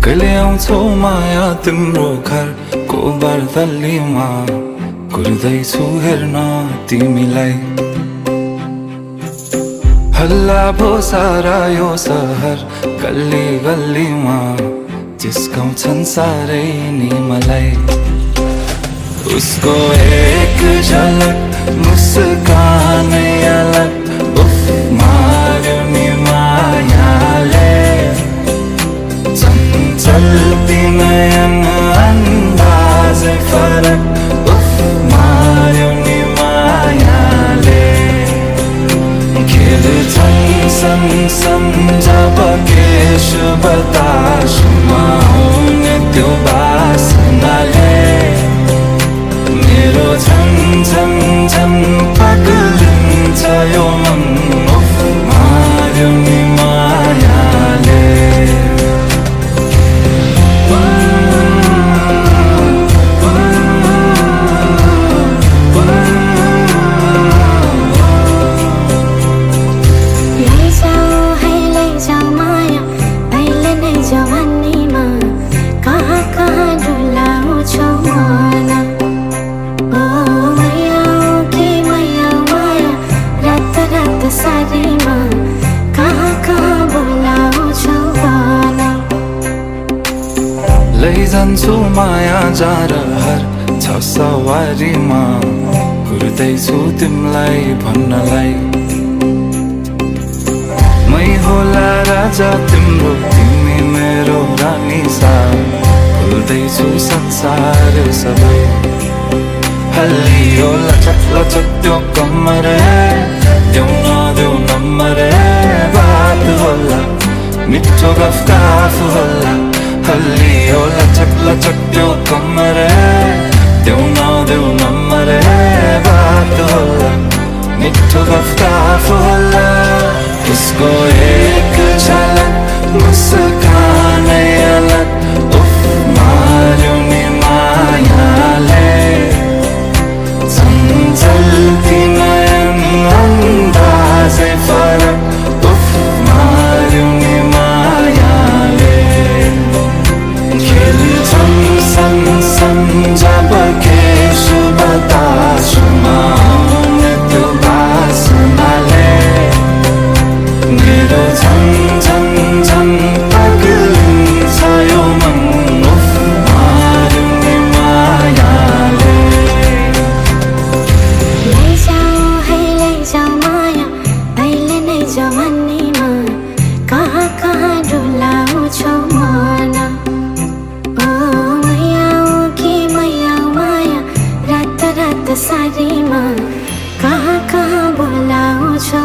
कहिले आउँछौ माया तिम्रो घरको बर्दलीमा कुर्दैछु हेर्न तिमीलाई हल्ला भो सारा यो सहर गल्ली गल्लीमा जिस्काउँछन् सारै नि मलाई उसको एक झलक मुस्कानै अलग उफ मार्यो नि मायाले चल्ती नयन अन्दाजै फरक उफ मार्यो नि मायाले खेल्छन् सँगसँग जब केश बतासमा आउने त्यो बासनाले मेरो झन् झन् झन् पग्लिन्छ यो मन उफ मार्यो नि मायाले लैजान्छु माया जारहर छ सवारीमा कुर्दैछु तिमीलाई भन्नलाई मै होला राजा तिम्रो तिमी मेरो रानी सा भुल्दैछु संसार सबै हल्लियो लचक लचक त्यो कम्मर देऊ नदेऊ नम्बर बात होला मिठो गफ होला हल्लियो लचक लचक त्यो कम्मर देऊ नदेऊ नम्बर बात होला मिठो गफ होला उसको एक झलक मुस्कानै अलग उफ मार्यो नि मायाले चल्ती नयन अन्दाजै फरक उफ मार्यो नि मायाले खेल्छन् सँगसँग जब केश बतासमा आउने त्यो बासनाले मेरो झन् झन् झन् पग्लिन्छ यो मन उफ मार्यो नि मायाले लैजाऊ माया अहिले नै जवानीमा कहाँ कहाँ डुलाउँछौ मन सारीमा कहाँ कहाँ बोलाउँछौ